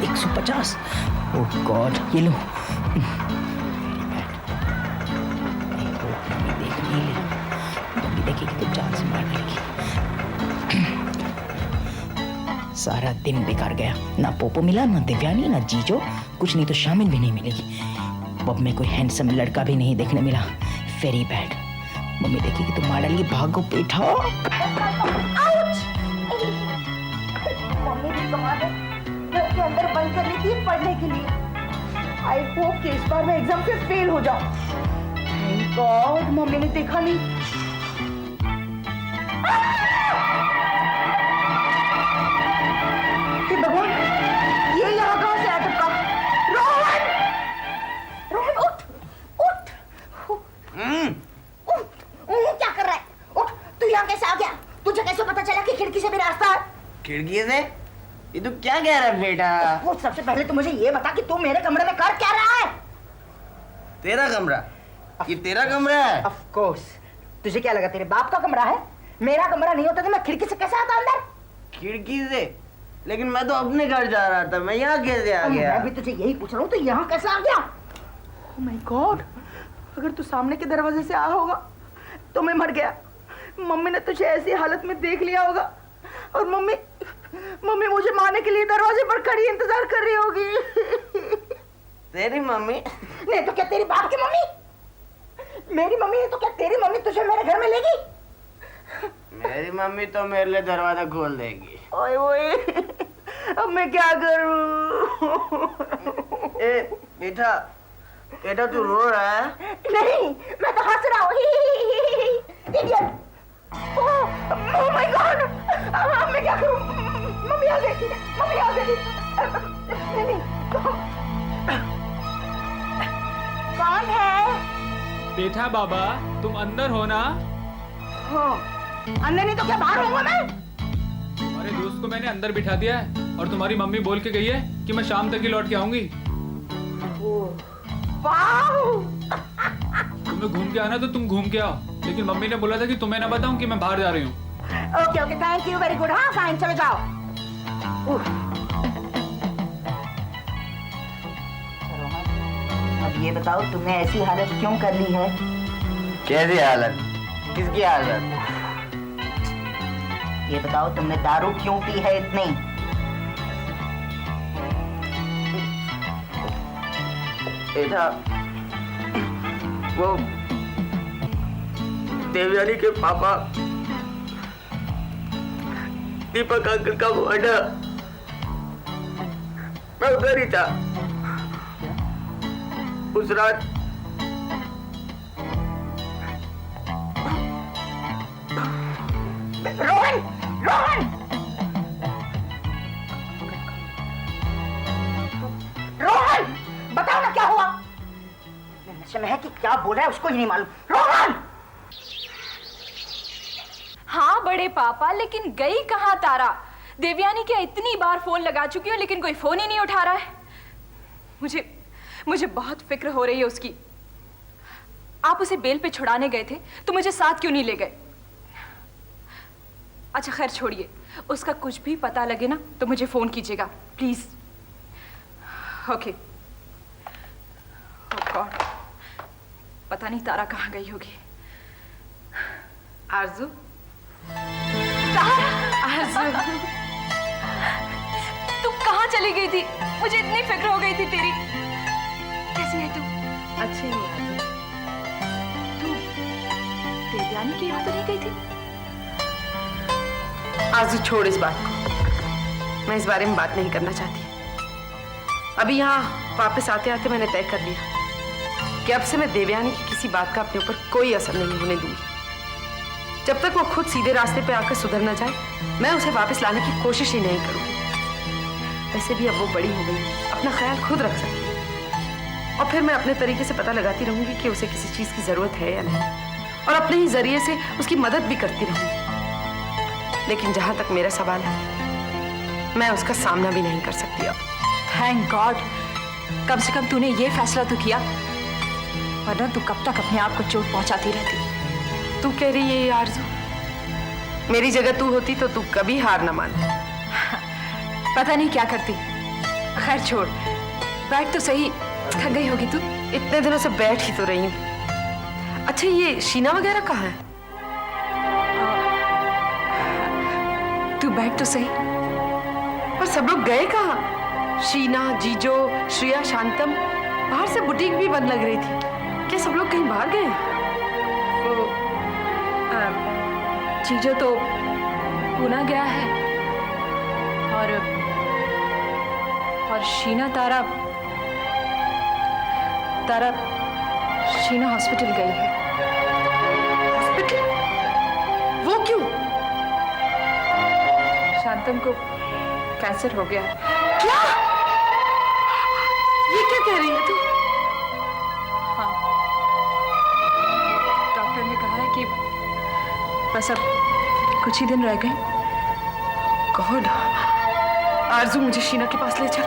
150। ओह God, ये लो। Mummy देख नहीं ली, मम्मी देखेगी तो जान से मार डालेगी। सारा दिन बेकार गया, ना पोपो मिला, ना दिव्यानी, ना जीजो, कुछ नहीं तो शामिल भी नहीं मिलेगी। पब में कोई हैंडसम लड़का भी नहीं देखने मिला। Very bad. मम्मी देखेगी तो मार डालेगी। भागो बेटा। मम्मी भी कमाल है, घर के अंदर बंद कर ली थी पढ़ने के लिए। आई होप कि इस बार मैं एग्जाम से फेल हो जाऊं। थैंक गॉड मम्मी ने देखा नहीं। हे भगवान, ये यहाँ कहाँ से आया टपका? रोहन, रोहन उठ, उठ, क्या कर रहा है? उठ, तू यहाँ कैसे आ गया? तुझे कैसे पता चला कि खिड़की से भी रास्ता है? खिड़की से? ये तू क्या कह रहा है बेटा? वो सबसे पहले तो मुझे ये बता कि तू मेरे कमरे में कर क्या रहा है? तेरा कमरा? ये तेरा कमरा है? Of course। तुझे क्या लगा तेरे बाप का कमरा है? मेरा कमरा नहीं होता तो मैं खिड़की से कैसे आता अंदर? खिड़की से? लेकिन मैं तो अपने घर जा रहा था, मैं यहाँ कैसे आ गया? मैं भी तुझे यही पूछ रहा हूँ, तो यहाँ कैसे आ गया? Oh my God! अगर तू सामने के दरवाजे से आया होगा तो मैं मर गया। मम्मी ने तुझे ऐसी हालत में देख लिया होगा और मम्मी मुझे मारने के लिए दरवाजे पर खड़ी इंतजार कर रही होगी। तेरी मम्मी? नहीं तो क्या तेरी बाप की मम्मी? मेरी मम्मी है तो क्या तेरी मम्मी तुझे मेरे घर में लेगी? मेरी मम्मी तो मेरे लिए दरवाजा खोल देगी। ओए ओए, अब मैं क्या करूं? बेटा तू रो रहा है? नहीं, मैं तो हंस रहा हूँ। इडियट! Oh my God! अब मैं क्या करूं? मम्मी आ गई, मम्मी आ गई। नहीं, कौन है? बेटा बाबा, तुम अंदर हो ना? हाँ, अंदर नहीं तो क्या बाहर होऊंगा मैं? तुम्हारे दोस्त को मैंने अंदर बिठा दिया है और तुम्हारी मम्मी बोल के गई है कि मैं शाम तक ही लौट के आऊंगी। वाओ! तुम्हें घूम के आना तो तुम घूम के आओ, लेकिन मम्मी ने बोला था कि तुम्हें ना बताऊं कि मैं बाहर जा रही हूँ। Okay okay, thank you, very good. हाँ फाइन, चलो जाओ। अब ये बताओ तुमने ऐसी हालत क्यों कर ली है? कैसी हालत? किसकी हालत? ये बताओ तुमने दारू क्यों पी है इतनी? बेटा, वो देवयानी के पापा दीपक अंकल का मर्डर, मैं उधर ही था उस रात। रोहन, रोहन, रोहन, बताओ ना क्या हुआ? नशे में है कि क्या बोल रहा है उसको ही नहीं मालूम। रोहन! हाँ बड़े पापा, लेकिन गई कहाँ तारा? देवयानी के इतनी बार फोन लगा चुकी हूँ लेकिन कोई फोन ही नहीं उठा रहा है। मुझे बहुत फिक्र हो रही है उसकी। आप उसे बेल पे छुड़ाने गए थे तो मुझे साथ क्यों नहीं ले गए? अच्छा खैर छोड़िए, उसका कुछ भी पता लगे ना तो मुझे फोन कीजिएगा प्लीज। ओके। ओह गॉड, पता नहीं तारा कहाँ गई होगी। आरज़ू, आरज़ू, तू कहाँ चली गई थी? मुझे इतनी फिक्र हो गई थी तेरी। कैसी है तू? अच्छी हूँ आरज़ू। तू देवयानी के यहाँ तो नहीं गई थी? आरज़ू छोड़ इस बात को, मैं इस बारे में बात नहीं करना चाहती। अभी यहाँ वापस आते आते मैंने तय कर लिया कि अब से मैं देवयानी की किसी बात का अपने ऊपर कोई असर नहीं होने दूंगी। जब तक वो खुद सीधे रास्ते पे आकर सुधर न जाए, मैं उसे वापस लाने की कोशिश ही नहीं करूंगी। वैसे भी अब वो बड़ी हो गई है, अपना ख्याल खुद रख सकती है। और फिर मैं अपने तरीके से पता लगाती रहूंगी कि उसे किसी चीज की जरूरत है या नहीं, और अपने ही जरिए से उसकी मदद भी करती रहूंगी। लेकिन जहां तक मेरा सवाल है, मैं उसका सामना भी नहीं कर सकती अब। थैंक गॉड, कम से कम तूने ये फैसला तो किया, वरना तू कब तक अपने आप को चोट पहुंचाती रहती। तू कह रही है आरज़ू, मेरी जगह तू होती तो तू कभी हार न मानती। पता नहीं क्या करती, खैर छोड़, बैठ तो सही, थक गई होगी तू। इतने दिनों से बैठ ही तो रही हूँ। अच्छा, ये शीना वगैरह कहाँ है? तू बैठ तो सही। पर सब लोग गए कहाँ? शीना, जीजो, श्रेया, शांतम, बाहर से बुटीक भी बंद लग रही थी। क्या सब लोग कहीं बाहर गए? वो जीजो तो पुणे गया है और शीना तारा शीना हॉस्पिटल गई है। हॉस्पिटल? वो क्यों? शांतम को कैंसर हो गया। क्या? ये क्या कह रही है तू? हाँ, डॉक्टर ने कहा है कि बस अब कुछ ही दिन रह गए। गॉड, आरजू मुझे शीना के पास ले चल।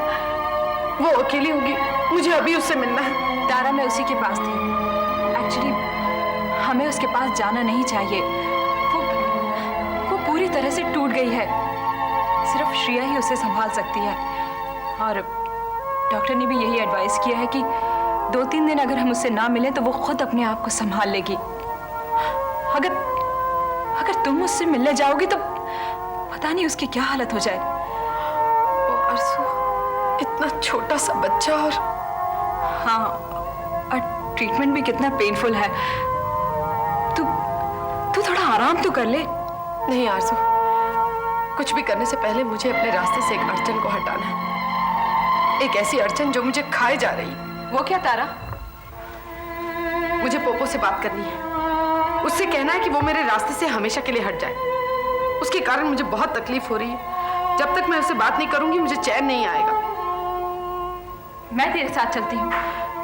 वो अकेली होगी, मुझे अभी उससे मिलना है। तारा मैं उसी के पास थी। एक्चुअली हमें उसके पास जाना नहीं चाहिए। वो पूरी तरह से टूट गई है। सिर्फ श्रेया ही उसे संभाल सकती है। और डॉक्टर ने भी यही एडवाइस किया है कि 2-3 दिन अगर हम उससे ना मिलें तो वो खुद अपने आप को संभाल लेगी। अगर तुम उससे मिलने जाओगी तो पता नहीं उसकी क्या हालत हो जाए। आरजू, इतना छोटा सा बच्चा और हाँ, और ट्रीटमेंट भी कितना पेनफुल है। तू थोड़ा आराम तो कर ले। नहीं आरजू, कुछ भी करने से पहले मुझे अपने रास्ते से एक अड़चन को हटाना है। एक ऐसी अड़चन जो मुझे खाए जा रही है। वो क्या तारा? मुझे पोपो से बात करनी है। उससे कहना है कि वो मेरे रास्ते से हमेशा के लिए हट जाए। उसके कारण मुझे बहुत तकलीफ हो रही है। जब तक मैं उससे बात नहीं करूंगी मुझे चैन नहीं आएगा। मैं तेरे साथ चलती हूँ।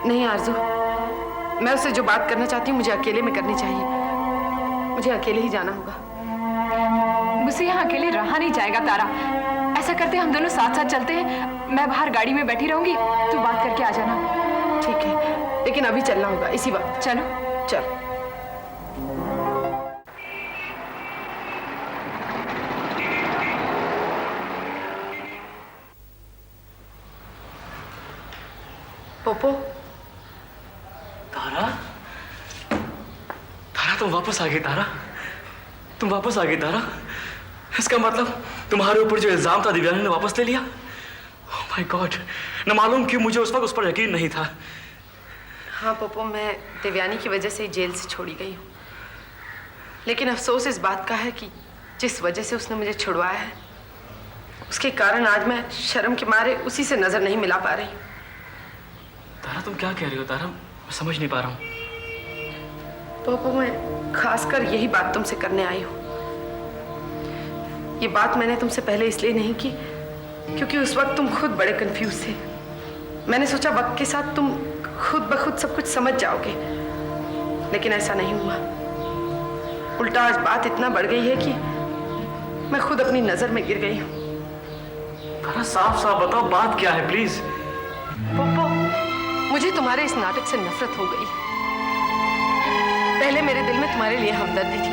नहीं आरजू, मैं उससे जो बात करना चाहती हूँ मुझे अकेले में करनी चाहिए। मुझे अकेले ही जाना होगा। मुझसे यहाँ अकेले रहा नहीं जाएगा तारा। ऐसा करते हम दोनों साथ साथ चलते हैं। मैं बाहर गाड़ी में बैठी रहूंगी, तू बात करके आ जाना। ठीक है, लेकिन अभी चलना होगा इसी वक्त। चलो चल। पोपो, तारा, तारा तुम वापस आ गई। तारा, तुम वापस आ गई। तारा, इसका मतलब तुम्हारे ऊपर जो इल्जाम था दिव्यांगी ने वापस ले लिया। ओह माय गॉड, न मालूम क्यों मुझे उस वक्त उस पर यकीन नहीं था। हाँ पोपो, मैं देवयानी की वजह से ही जेल से छोड़ी गई हूँ। लेकिन अफसोस इस बात का है कि जिस वजह से उसने मुझे छुड़वाया है उसके कारण आज मैं शर्म के मारे उसी से नजर नहीं मिला पा रही। तारा तुम क्या कह रही हो? तारा, मैं समझ नहीं पा रहा हूँ। पोपो, मैं खासकर यही बात तुमसे करने आई हूँ। ये बात मैंने तुमसे पहले इसलिए नहीं की क्योंकि उस वक्त तुम खुद बड़े कंफ्यूज थे। मैंने सोचा वक्त के साथ तुम खुद ब खुद सब कुछ समझ जाओगे, लेकिन ऐसा नहीं हुआ। उल्टा आज बात इतना बढ़ गई है कि मैं खुद अपनी नजर में गिर गई हूँ। तारा, साफ साफ बताओ बात क्या है प्लीज। पोपो, मुझे तुम्हारे इस नाटक से नफरत हो गई। पहले मेरे दिल में तुम्हारे लिए हमदर्दी थी।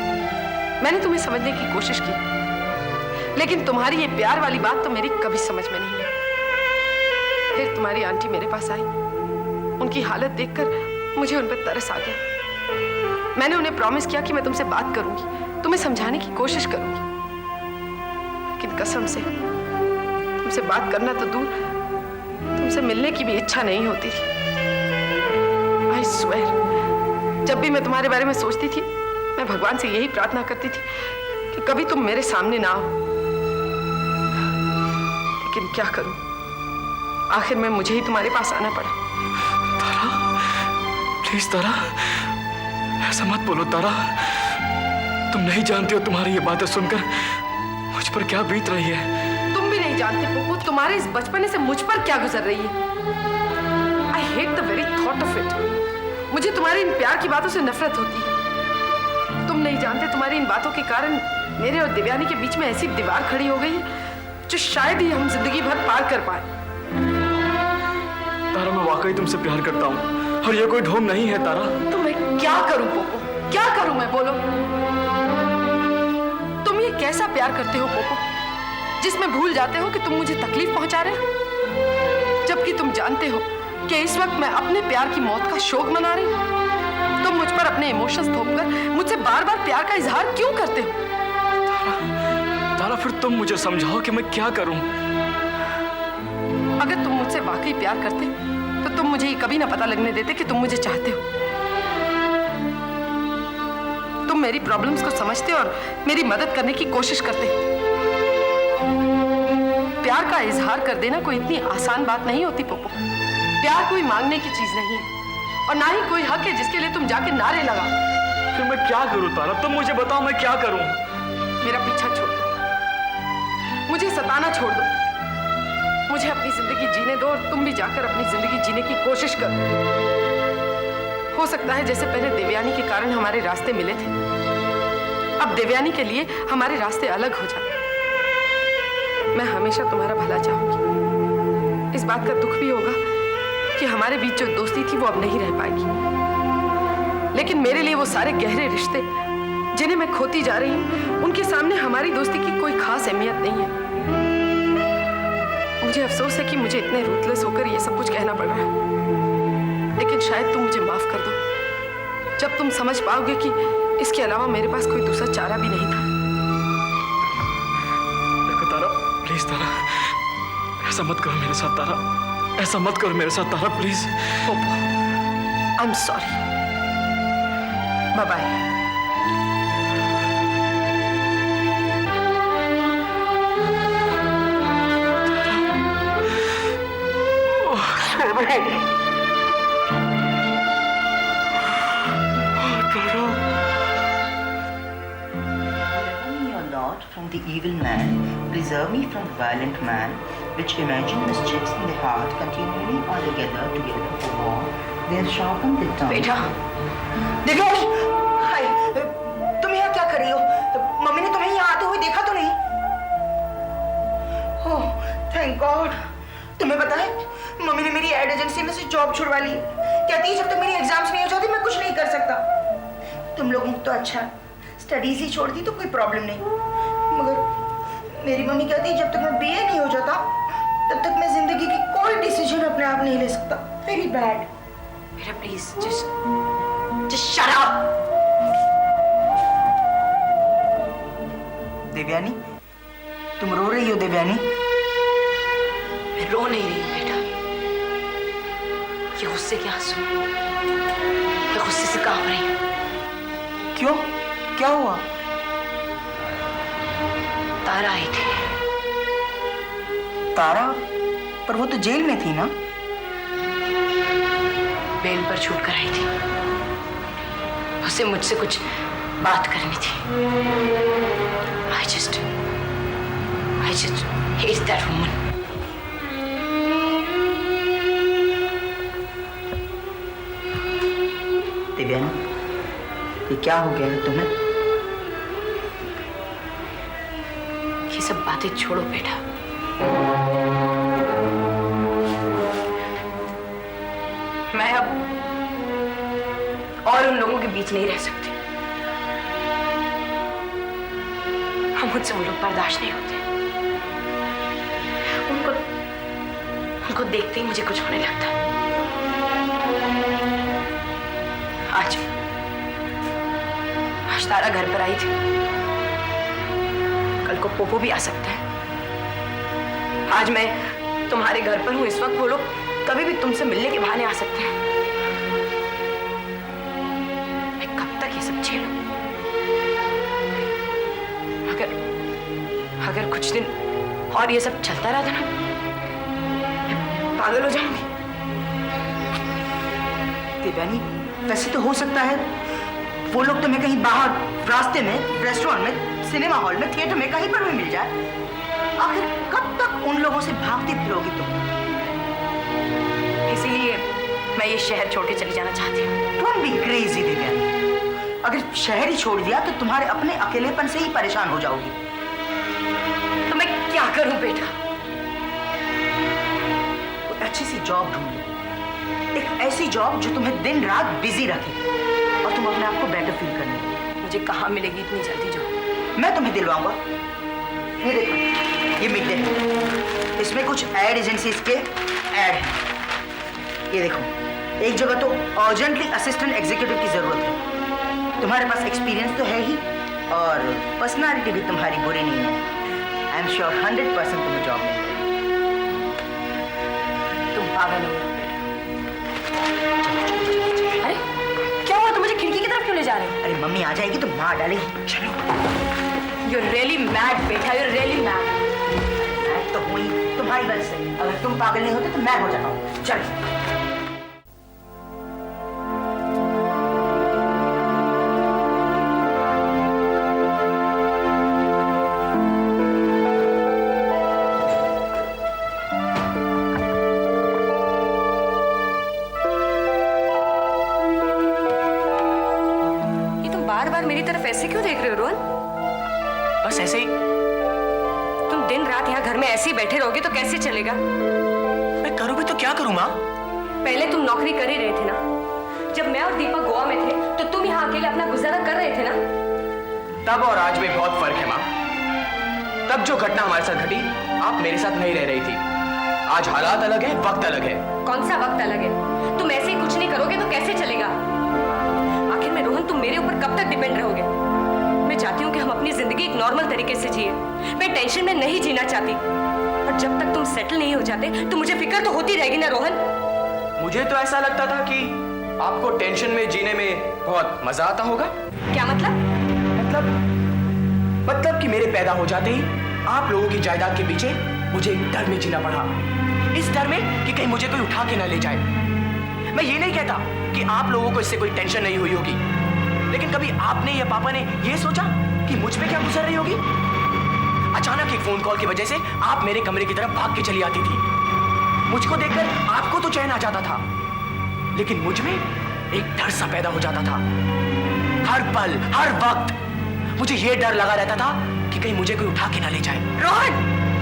मैंने तुम्हें समझने की कोशिश की, लेकिन तुम्हारी ये प्यार वाली बात तो मेरी कभी समझ में नहीं आई। फिर तुम्हारी आंटी मेरे पास आई। उनकी हालत देखकर मुझे उन पर तरस आ गया। मैंने उन्हें प्रॉमिस किया कि मैं तुमसे बात करूंगी, तुम्हें समझाने की कोशिश करूंगी। लेकिन कसम से तुमसे बात करना तो दूर, तुमसे मिलने की भी इच्छा नहीं होती थी। I swear, जब भी मैं तुम्हारे बारे में सोचती थी मैं भगवान से यही प्रार्थना करती थी कि कभी तुम मेरे सामने ना आओ। लेकिन क्या करूं, आखिर में मुझे ही तुम्हारे पास आना पड़ा। तारा, प्लीज तारा, ऐसा मत बोलो तारा। तुम नहीं जानती हो तुम्हारी ये बातें सुनकर मुझ पर क्या बीत रही है। तुम भी नहीं जानते पोपो, तुम्हारे इस बचपने से मुझ पर क्या गुजर रही है। I hate the very thought of it. मुझे तुम्हारी इन प्यार की बातों से नफरत होती है। तुम नहीं जानते तुम्हारी इन बातों के कारण मेरे और दिव्यानी के बीच में ऐसी दीवार खड़ी हो गई है जो शायद ही हम जिंदगी भर पार कर पाए। तारा, मैं वाकई तुमसे प्यार करता हूँ और ये कोई ढोंग नहीं है तारा। तो मैं क्या करूं पोपो, क्या करूं मैं, बोलो। तुम ये कैसा प्यार करते हो पोपो, जिसमें भूल जाते हो कि तुम मुझे तकलीफ पहुंचा रहे हो। जानते हो कि इस वक्त मैं अपने प्यार की मौत का शोक मना रही हूँ? तुम मुझ पर अपने इमोशंस थोपकर मुझसे बार बार प्यार का इजहार क्यों करते हो? तारा, फिर तुम मुझे समझाओ कि मैं क्या करूं। अगर तुम मुझसे वाकई प्यार करते तो तुम मुझे ये कभी ना पता लगने देते कि तुम मुझे चाहते हो। तुम मेरी प्रॉब्लम्स को समझते और मेरी मदद करने की कोशिश करते। प्यार का इजहार कर देना कोई इतनी आसान बात नहीं होती पोपो। प्यार कोई मांगने की चीज नहीं है और ना ही कोई हक है जिसके लिए तुम जाके नारे लगा। फिर मैं क्या करूं तारा, तुम मुझे बताओ मैं क्या करूं। मेरा पीछा छोड़ दो, मुझे सताना छोड़ दो, मुझे अपनी जिंदगी जीने दो और तुम भी जाकर अपनी जिंदगी जीने की कोशिश करो। हो सकता है जैसे पहले देवयानी के कारण हमारे रास्ते मिले थे, अब देवयानी के लिए हमारे रास्ते अलग हो जाए। मैं हमेशा तुम्हारा भला चाहूंगी। इस बात का दुख भी होगा कि हमारे बीच जो दोस्ती थी वो अब नहीं रह पाएगी, लेकिन मेरे लिए वो सारे गहरे रिश्ते जिन्हें मैं खोती जा रही हूँ, उनके सामने हमारी दोस्ती की कोई खास अहमियत नहीं है। मुझे अफसोस है कि मुझे इतने रूथलेस होकर ये सब कुछ कहना पड़ रहा है, लेकिन शायद तुम मुझे माफ कर दो जब तुम समझ पाओगे कि इसके अलावा मेरे पास कोई दूसरा चारा भी नहीं था। देखो तारा, प्लीज तारा, ऐसा मत करो मेरे साथ तारा, ऐसा मत करो मेरे साथ Tara, please. Popo, I am sorry. Bye bye. From the evil man, preserve me from the violent man, which imagine mischiefs in the heart, continually are together for war. They have sharpened their tongue. बेटा, दिव्यानी, हाय, तुम यहाँ क्या कर रही हो? Mummy ने तुम्हें यहाँ आते हुए देखा तो नहीं? ओह, थैंक गॉड। तुम्हें पता है, मम्मी ने मेरी एड एजेंसी में से जॉब छुड़वा ली। कहती है जब तक मेरी एग्जाम्स नहीं हो जाती मैं कुछ नहीं कर सकता। तुम लोगों को तो अच्छा स्टडीज ही छोड़ दी तो कोई प्रॉब्लम नहीं, मगर मेरी मम्मी कहती है जब तक मैं बीए नहीं हो जाता तब तक मैं जिंदगी की कोई डिसीजन अपने आप नहीं ले सकता। Very bad. बेटा please just shut up. Devyani, तुम रो रही हो देवयानी? मैं रो नहीं रही हूँ बेटा, ये गुस्से के आंसू, ये गुस्से से कांप रही हूँ। क्यों, क्या हुआ? तारा आई थी। तारा? पर वो तो जेल में थी ना? बेल पर छूट कर आई थी, उसे मुझसे कुछ बात करनी थी। I just hate that woman. Devyani, ये क्या हो गया है तुम्हें? ये सब बातें छोड़ो बेटा। मैं अब और उन लोगों के बीच नहीं रह सकती। मुझसे वो लोग बर्दाश्त नहीं होते। उनको देखते ही मुझे कुछ होने लगता। आज तारा घर पर आई थी, कल को पोपो भी आ सकता है। आज मैं तुम्हारे घर पर हूं, इस वक्त वो लोग कभी भी तुमसे मिलने के बहाने आ सकते हैं। मैं कब तक ये सब झेलूं? अगर कुछ दिन और ये सब चलता रहा था ना, मैं पागल हो जाऊंगी। देवयानी, वैसे तो हो सकता है वो लोग तुम्हें कहीं बाहर, रास्ते में, रेस्टोरेंट में, सिनेमा हॉल में, थिएटर में, कहीं पर भी मिल जाए। आखिर कब तक उन लोगों से भागती फिरोगी तुम? इसीलिए मैं ये शहर छोड़ के चली जाना चाहती हूँ। Don't be crazy Devyani. अगर शहर ही छोड़ दिया तो तुम्हारे अपने अकेलेपन से ही परेशान हो जाओगी। तो मैं क्या करूं बेटा? कोई अच्छी सी जॉब ढूंढ लो, एक ऐसी जॉब जो तुम्हें दिन रात बिजी रखे और तुम अपने आप को बेटर फील करने लगे। मुझे कहाँ मिलेगी इतनी जल्दी जॉब? मैं तुम्हें दिलवाऊंगा। ये देखो, ये मिड डे, इसमें कुछ एड एजेंसीज के ऐड हैं। ये देखो, एक जगह तो अर्जेंटली असिस्टेंट एग्जीक्यूटिव की जरूरत है। तुम्हारे पास एक्सपीरियंस तो है ही और पर्सनालिटी भी तुम्हारी बुरी नहीं है। आई एम श्योर 100% तुम्हें जॉब मिलेगी। तुम पागल हो बेटा। अरे क्या हुआ, तुम मुझे खिड़की की तरफ क्यों ले जा रहे हो? अरे मम्मी आ जाएगी तो मार डालेगी। चलो। You're really mad बेटा, you're really mad। मैं तो हुई तुम्हारी वजह से। अगर तुम पागल नहीं होते तो मैं हो जाता हूँ। चलो। ये तुम बार बार मेरी तरफ ऐसे क्यों देख रहे हो रोहन? बस ऐसे ही। तुम दिन रात यहाँ घर में ऐसे ही बैठे रहोगे तो कैसे चलेगा? मैं करूँ भी तो क्या करूँ माँ? पहले तुम नौकरी कर ही रहे थे ना। जब मैं और दीपक गोवा में थे तो तुम यहाँ अकेले अपना गुजारा कर रहे थे ना। तब और आज में बहुत फर्क है माँ। तब जो घटना हमारे साथ घटी, आप मेरे साथ नहीं रह रही थी। आज हालात अलग है, वक्त अलग है। कौन सा वक्त अलग है? तुम ऐसे ही कुछ नहीं करोगे तो कैसे चलेगा? आखिर में रोहन तुम मेरे ऊपर कब तक डिपेंड रहोगे? मैं चाहती हूँ कि हम अपनी जिंदगी एक नॉर्मल तरीके से जिए। मैं टेंशन में नहीं जीना चाहती। और जब तक तुम सेटल नहीं हो जाते तो मुझे फिक्र तो होती रहेगी ना रोहन। मुझे तो ऐसा लगता था कि आपको टेंशन में जीने में बहुत मजा आता होगा। क्या मतलब? मतलब कि मेरे पैदा हो जाते ही आप लोगों की जायदाद के पीछे मुझे एक डर में जीना पड़ा। इस डर में कि कहीं मुझे कोई उठा के ना ले जाए। मैं ये नहीं कहता कि आप लोगों को इससे कोई टेंशन नहीं हुई होगी, लेकिन कभी आपने या पापा ने ये सोचा कि मुझ पे क्या गुजर रही होगी? अचानक एक फोन कॉल की वजह से आप मेरे कमरे की तरफ भाग के चली आती थी। मुझको देखकर आपको तो चैन आ जाता था, लेकिन मुझ में एक डर सा पैदा हो जाता था। हर पल हर वक्त मुझे ये डर लगा रहता था कि कहीं मुझे कोई उठा के ना ले जाए। रोहन!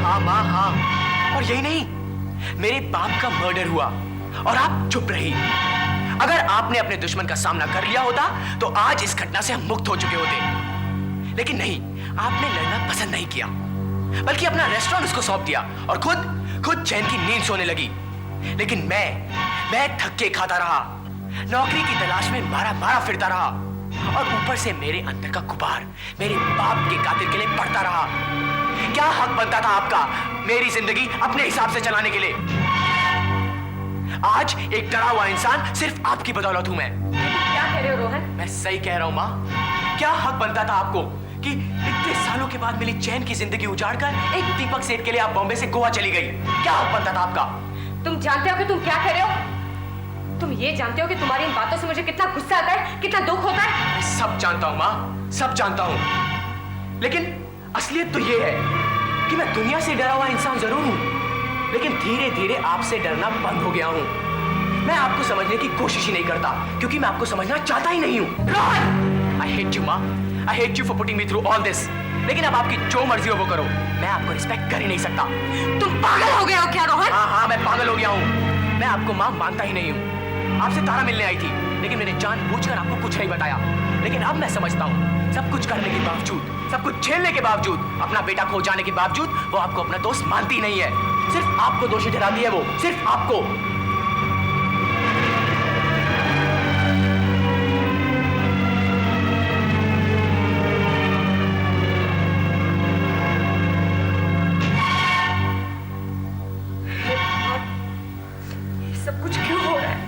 हाँ माँ हाँ। और यही नहीं, मेरे बाप का मर्डर हुआ और आप चुप रही। अगर आपने अपने दुश्मन का सामना कर लिया होता तो आज इस घटना से हम मुक्त हो चुके होते। लेकिन नहीं, आपने लड़ना पसंद नहीं किया, बल्कि अपना रेस्टोरेंट उसको सौंप दिया और खुद चैन की नींद सोने लगी। लेकिन मैं धक्के खाता रहा, नौकरी की तलाश में मारा फिरता रहा और ऊपर से मेरे अंदर का गुबार मेरे बाप के कातिल के लिए बढ़ता रहा। क्या हक बनता था आपका मेरी जिंदगी अपने हिसाब से चलाने के लिए? आज एक डरा हुआ इंसान सिर्फ आपकी बदौलत हूं मैं। क्या कह रहे हो रोहन? मैं सही कह रहा हूं माँ। क्या हक बनता था आपको कि इतने सालों के बाद मिली चैन की जिंदगी उजाड़कर एक दीपक सेठ के लिए आप बॉम्बे से गोवा चली गई? क्या हक बनता था आपका? तुम जानते हो कि तुम क्या कर रहे हो? तुम ये जानते हो कि तुम्हारी इन बातों से मुझे कितना गुस्सा आता है, कितना दुख होता है? मैं सब जानता हूं माँ, सब जानता हूं। लेकिन असलियत तो ये है कि मैं दुनिया से डरा हुआ इंसान जरूर हूं, लेकिन धीरे धीरे आपसे डरना बंद हो गया हूं। मैं आपको समझने की कोशिश ही नहीं करता क्योंकि मैं आपको समझना चाहता ही नहीं हूं। रोहन! I hate you माँ, I hate you for putting me through all this। लेकिन अब आपकी जो मर्जी हो वो करो, मैं आपको रिस्पेक्ट कर ही नहीं सकता। तुम पागल हो गए हो क्या रोहन? हाँ मैं पागल हो गया हूँ। मैं आपको माँ मानता ही नहीं हूँ। आपसे तारा मिलने आई थी, लेकिन मैंने जानबूझकर आपको कुछ नहीं बताया। लेकिन अब मैं समझता हूँ, सब कुछ करने के बावजूद, सब कुछ झेलने के बावजूद, अपना बेटा खो जाने के बावजूद वो आपको अपना दोस्त मानती नहीं है। सिर्फ आपको दोषी ठहराती है वो, सिर्फ आपको। ये सब कुछ क्यों हो रहा है?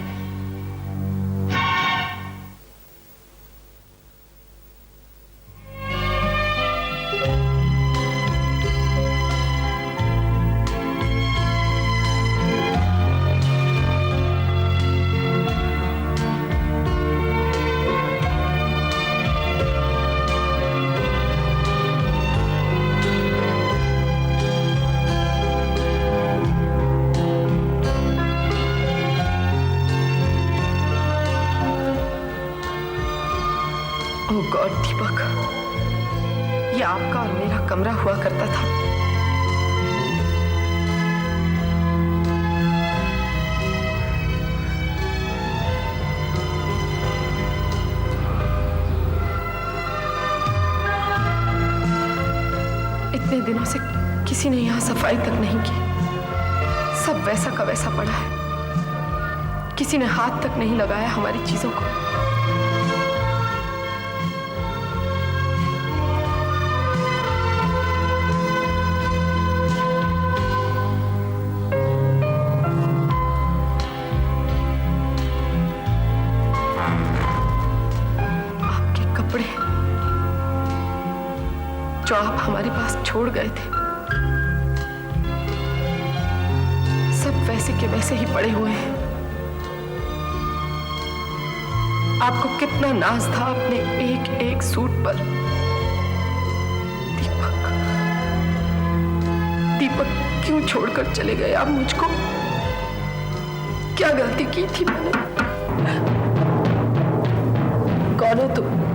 ओह गॉड दीपक, ये आपका और मेरा कमरा हुआ करता था। इतने दिनों से किसी ने यहाँ सफाई तक नहीं की। सब वैसा का वैसा पड़ा है। किसी ने हाथ तक नहीं लगाया हमारी चीजों को। आपके कपड़े जो आप हमारे पास छोड़ गए थे, सब वैसे के वैसे ही पड़े हुए हैं। आपको कितना नाज था अपने एक एक सूट पर। दीपक, दीपक क्यों छोड़कर चले गए आप मुझको? क्या गलती की थी मैंने? कौन हो तुम?